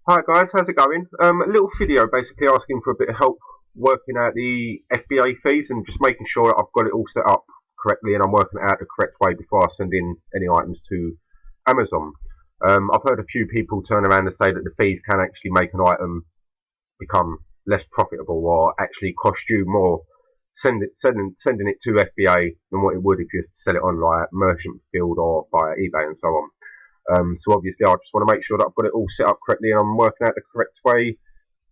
Hi guys, how's it going? A little video basically asking for a bit of help working out the FBA fees and just making sure that I've got it all set up correctly and I'm working it out the correct way before I send in any items to Amazon. I've heard a few people turn around and say that the fees can actually make an item become less profitable or actually cost you more sending it to FBA than what it would if you just sell it on like Merchant Field or via eBay and so on. So obviously I just want to make sure that I've got it all set up correctly and I'm working out the correct way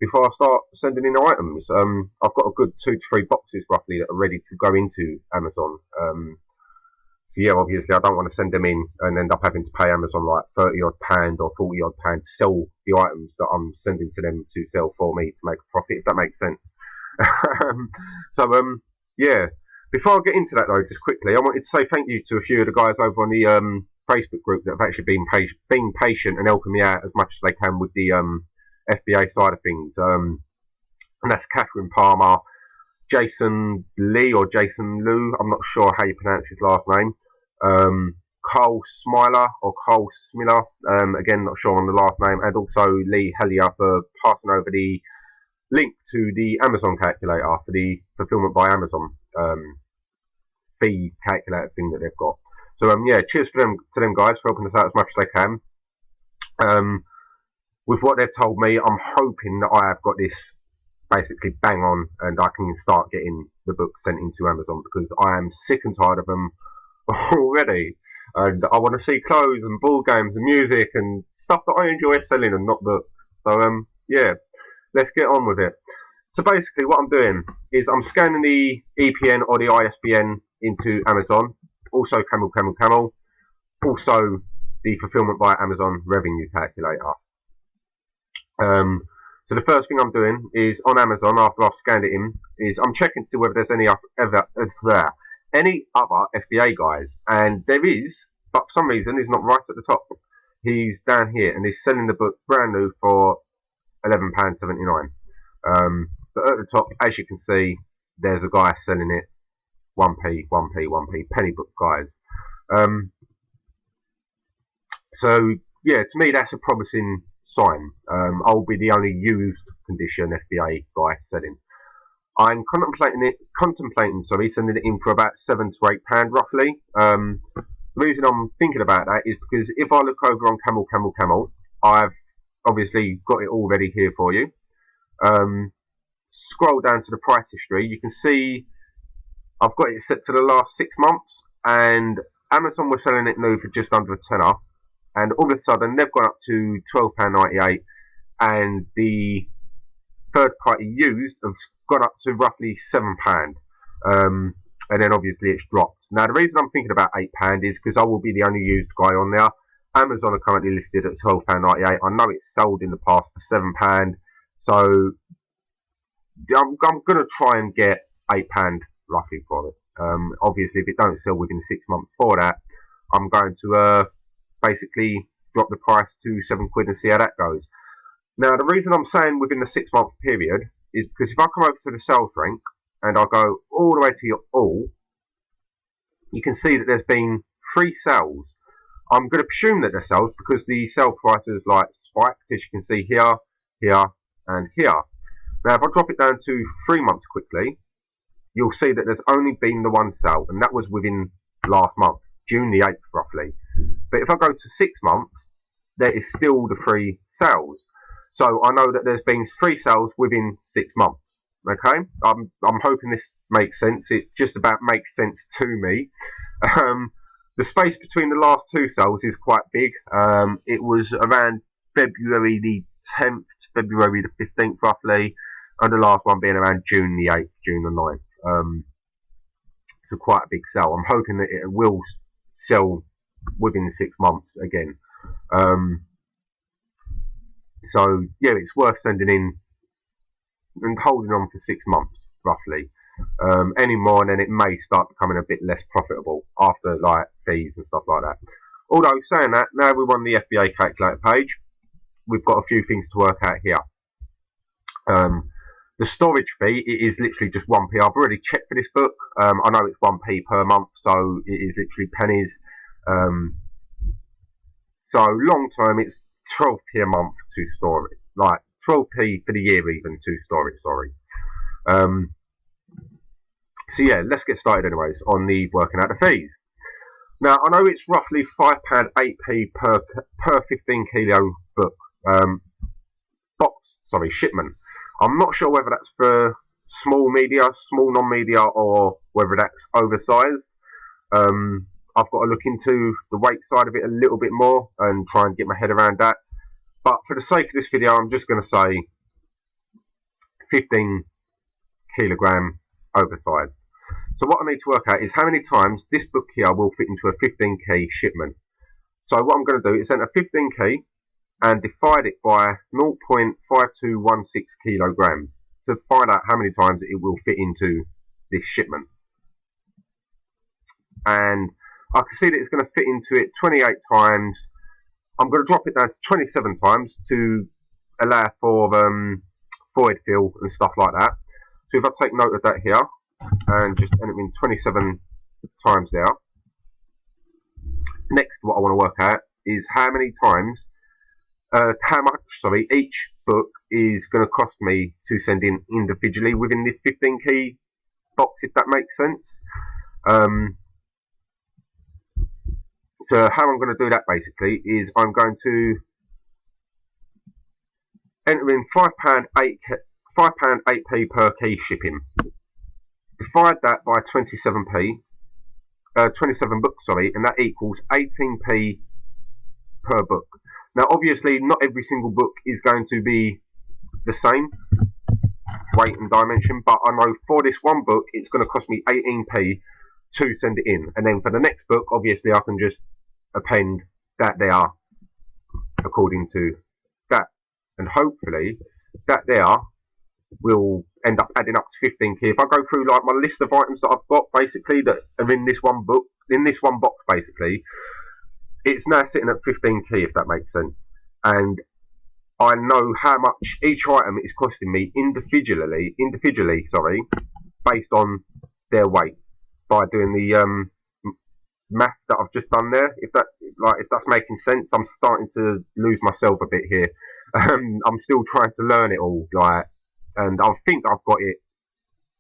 before I start sending in items. I've got a good 2 to 3 boxes roughly that are ready to go into Amazon. So yeah, obviously I don't want to send them in and end up having to pay Amazon like £30 odd or £40 odd to sell the items that I'm sending to them to sell for me to make a profit, if that makes sense. Yeah. Before I get into that though, just quickly, I wanted to say thank you to a few of the guys over on the Facebook group that have actually been patient and helping me out as much as they can with the FBA side of things. And that's Catherine Palmer, Jason Lee or Jason Lou, I'm not sure how you pronounce his last name. Carl Smiler or Carl Smiller, again not sure on the last name, and also Lee Heya for passing over the link to the Amazon calculator for the fulfillment by Amazon fee calculator thing that they've got. So yeah, cheers for them to them guys for helping us out as much as they can. With what they've told me, I'm hoping that I have got this basically bang on and I can start getting the book sent into Amazon because I am sick and tired of them already. And I want to see clothes and ball games and music and stuff that I enjoy selling and not books. So yeah, let's get on with it. So basically what I'm doing is I'm scanning the EPN or the ISBN into Amazon, also camel, also the fulfillment by Amazon revenue calculator. So the first thing I'm doing is on Amazon after I've scanned it in is I'm checking to see whether there's any other FBA guys, and there is, but for some reason he's not right at the top. He's down here and he's selling the book brand new for £11.79. But at the top, as you can see, there's a guy selling it 1p, 1p, 1p, penny book guys. So yeah, to me that's a promising sign. I'll be the only used condition FBA guy selling. I'm contemplating, sending it in for about £7 to £8 roughly. The reason I'm thinking about that is because if I look over on Camel, I've obviously got it all ready here for you. Scroll down to the price history, you can see I've got it set to the last 6 months, and Amazon was selling it new for just under a tenner, and all of a sudden they've gone up to £12.98, and the third party used have gone up to roughly £7. And then obviously it's dropped. Now the reason I'm thinking about £8 is because I will be the only used guy on there. Amazon are currently listed at £12.98. I know it's sold in the past for £7, so I'm going to try and get £8 roughly for it. Obviously, if it don't sell within 6 months for that, I'm going to basically drop the price to £7 and see how that goes. Now, the reason I'm saying within the 6 month period is because if I come over to the sales rank and I go all the way to your all, you can see that there's been 3 sales. I'm going to presume that they're sales because the sale prices like spiked, as you can see here, here, and here. Now, if I drop it down to 3 months quickly, you'll see that there's only been the one sale, and that was within last month, June the 8th roughly. But if I go to 6 months, there is still the 3 sales. So I know that there's been 3 sales within 6 months. Okay, I'm hoping this makes sense. It just about makes sense to me. The space between the last 2 sales is quite big. It was around February the 10th, February the 15th roughly, and the last one being around June the 8th, June the 9th. So quite a big sale. I'm hoping that it will sell within 6 months again. So yeah, it's worth sending in and holding on for 6 months roughly. Any more, and then it may start becoming a bit less profitable after like fees and stuff like that. Although saying that, now we're on the FBA calculator page, we've got a few things to work out here. The storage fee, it is literally just 1p. I've already checked for this book. I know it's 1p per month, so it is literally pennies. So long term, it's 12p a month to store it, like 12p for the year even to store it. Sorry. So yeah, let's get started anyways on the working out the fees. Now I know it's roughly £5 8p per 15 kilo book shipment. I'm not sure whether that's for small media, small non-media, or whether that's oversized. I've got to look into the weight side of it a little bit more and try and get my head around that. But for the sake of this video, I'm just going to say 15 kilogram oversized. So what I need to work out is how many times this book here will fit into a 15k shipment. So what I'm going to do is enter 15k and divide it by 0.5216 kilograms to find out how many times it will fit into this shipment. And I can see that it's going to fit into it 28 times. I'm going to drop it down to 27 times to allow for void fill and stuff like that. So if I take note of that here and just enter in 27 times there. Next, what I want to work out is how much each book is going to cost me to send in individually within this 15k box, if that makes sense. So how I'm going to do that basically is I'm going to enter in £5 8p per key shipping. Divide that by 27 books, and that equals 18p per book. Now obviously not every single book is going to be the same weight and dimension, but I know for this one book it's going to cost me 18p to send it in, and then for the next book obviously I can just append that there according to that, and hopefully that there will end up adding up to 15k. If I go through like my list of items that I've got basically that are in this one book, in this one box basically, it's now sitting at 15k, if that makes sense. And I know how much each item is costing me individually, based on their weight, by doing the math that I've just done there. If that's making sense, I'm starting to lose myself a bit here. I'm still trying to learn it all, and I think I've got it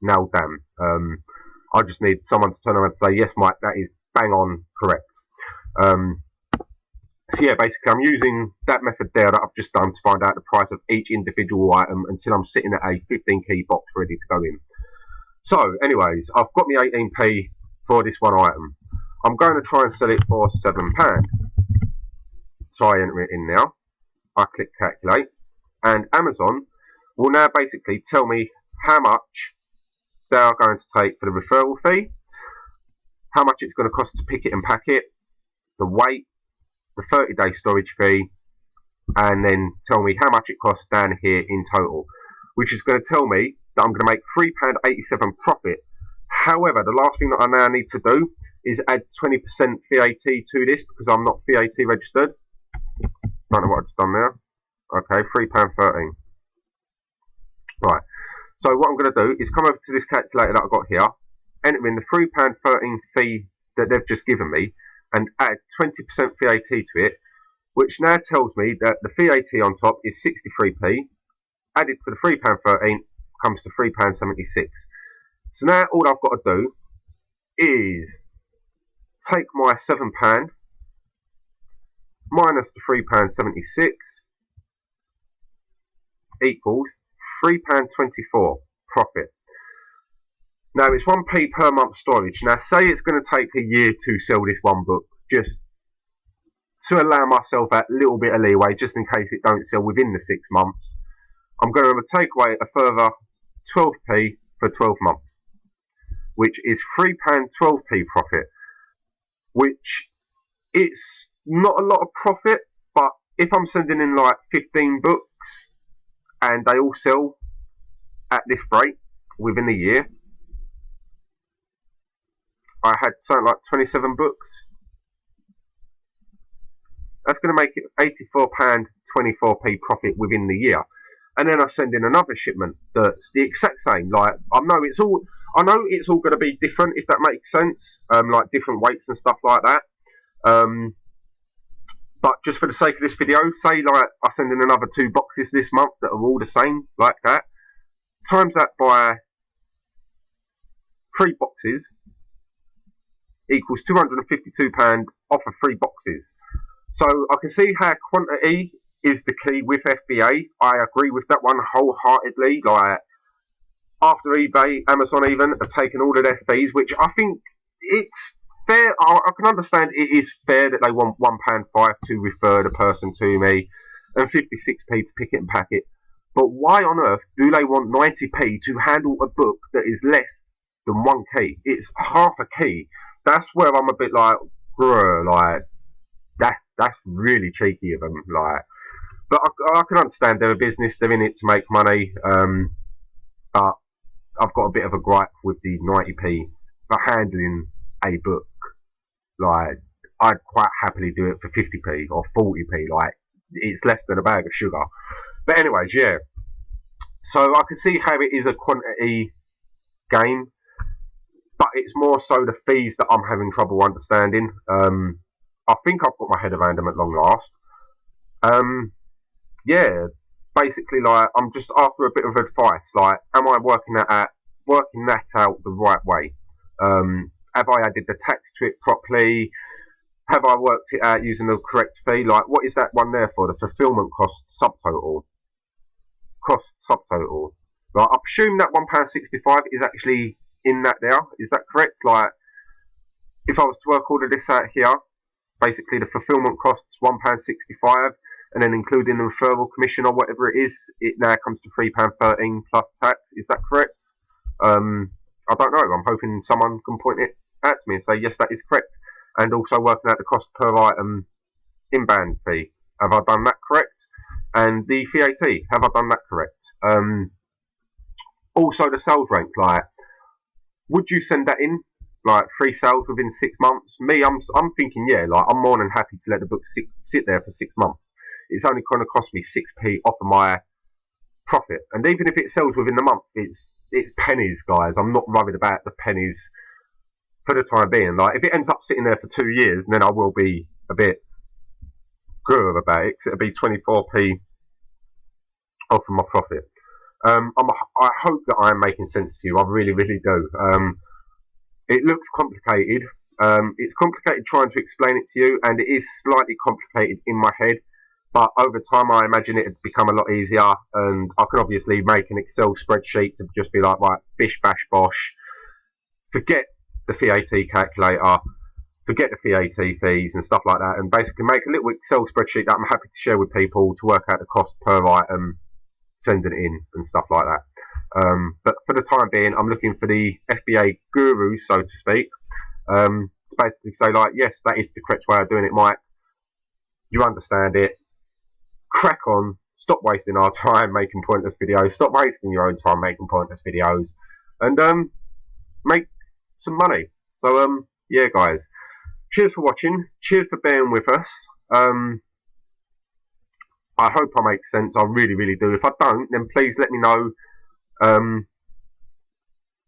nailed down. I just need someone to turn around and say, yes, Mike, that is bang on correct. So yeah, basically I'm using that method there that I've just done to find out the price of each individual item until I'm sitting at a 15k box ready to go in. So anyways, I've got my 18p for this one item. I'm going to try and sell it for £7. So I enter it in now. I click calculate, and Amazon will now basically tell me how much they are going to take for the referral fee, how much it's going to cost to pick it and pack it, the weight, the 30-day storage fee, and then tell me how much it costs down here in total, which is going to tell me that I'm going to make £3.87 profit. However, the last thing that I now need to do is add 20% VAT to this because I'm not VAT registered. Don't know what I've just done there. Okay, £3.13. Right. So what I'm going to do is come over to this calculator that I've got here, enter in the £3.13 fee that they've just given me, and add 20% VAT to it, which now tells me that the VAT on top is 63p. Added to the £3.13 comes to £3.76. So now all I've got to do is take my £7 minus the £3.76 equals £3.24 profit. Now it's 1p per month storage. Now say it's going to take a year to sell this one book, just to allow myself that little bit of leeway, just in case it don't sell within the 6 months. I'm going to take away a further 12p for 12 months, which is £3.12p profit, which it's not a lot of profit, but if I'm sending in like 15 books and they all sell at this rate within a year, I had something like 27 books. That's going to make it £84.24p profit within the year. And then I send in another shipment that's the exact same. Like I know it's all going to be different, if that makes sense. Like different weights and stuff like that. But just for the sake of this video, say like I send in another 2 boxes this month that are all the same, like that. Times that by 3 boxes equals £252 off of 3 boxes. So I can see how quantity is the key with FBA. I agree with that one wholeheartedly. Like, after eBay, Amazon even have taken all of their fees, which I think it's fair. I can understand it is fair that they want £1.5 to refer the person to me and 56p to pick it and pack it. But why on earth do they want 90p to handle a book that is less than 1 key? It's half a key. That's where I'm a bit like, bruh, like that's really cheeky of them. Like, but I can understand they're a business; they're in it to make money. But I've got a bit of a gripe with the 90p for handling a book. Like, I'd quite happily do it for 50p or 40p. Like, it's less than a bag of sugar. But anyways, yeah. So I can see how it is a quantity game, but it's more so the fees that I'm having trouble understanding. I think I've got my head around them at long last. Yeah, basically, like, I'm just after a bit of advice. Like, am I working that out the right way? Have I added the tax to it properly? Have I worked it out using the correct fee? Like, what is that one there for? The fulfillment cost subtotal. Like, I presume that £1.65 is actually in that there. Is that correct? Like, if I was to work all of this out here, basically the fulfillment costs £1.65, and then including the referral commission or whatever it is, it now comes to £3.13 plus tax. Is that correct? I don't know. I'm hoping someone can point it out to me and say yes, that is correct. And also working out the cost per item inbound fee. Have I done that correct? And the VAT, have I done that correct? Also the sales rank, like, would you send that in? Like, 3 sales within 6 months? Me, I'm thinking, yeah, like, I'm more than happy to let the book sit there for 6 months. It's only going to cost me 6p off of my profit. And even if it sells within the month, it's pennies, guys. I'm not worried about the pennies for the time being. Like, if it ends up sitting there for 2 years, then I will be a bit good about it, because it'll be 24p off of my profit. I hope that I am making sense to you. I really, really do. It looks complicated. It's complicated trying to explain it to you, and it is slightly complicated in my head. But over time, I imagine it has become a lot easier, and I can obviously make an Excel spreadsheet to just be like, right, bish, bash, bosh. Forget the VAT calculator, forget the VAT fees and stuff like that, and basically make a little Excel spreadsheet that I'm happy to share with people to work out the cost per item, sending it in and stuff like that. But for the time being, I'm looking for the FBA guru, so to speak, to basically say, like, yes, that is the correct way of doing it, Mike. You understand it. Crack on. Stop wasting our time making pointless videos. Stop wasting your own time making pointless videos, and make some money. So yeah, guys. Cheers for watching. Cheers for bearing with us. I hope I make sense. I really, really do. If I don't, then please let me know.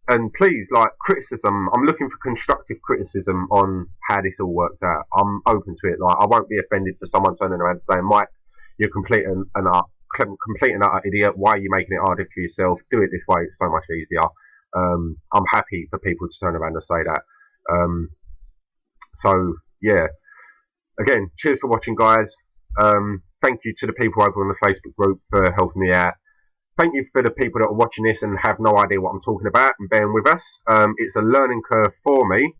And please, like, criticism. I'm looking for constructive criticism on how this all works out. I'm open to it. Like, I won't be offended for someone turning around and saying, Mike, you're complete and utter idiot. Why are you making it harder for yourself? Do it this way. It's so much easier. I'm happy for people to turn around and say that. So, yeah. Again, cheers for watching, guys. Thank you to the people over on the Facebook group for helping me out. Thank you for the people that are watching this and have no idea what I'm talking about and bearing with us. It's a learning curve for me.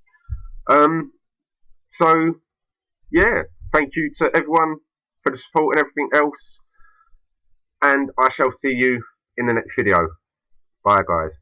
So, yeah, thank you to everyone for the support and everything else. And I shall see you in the next video. Bye, guys.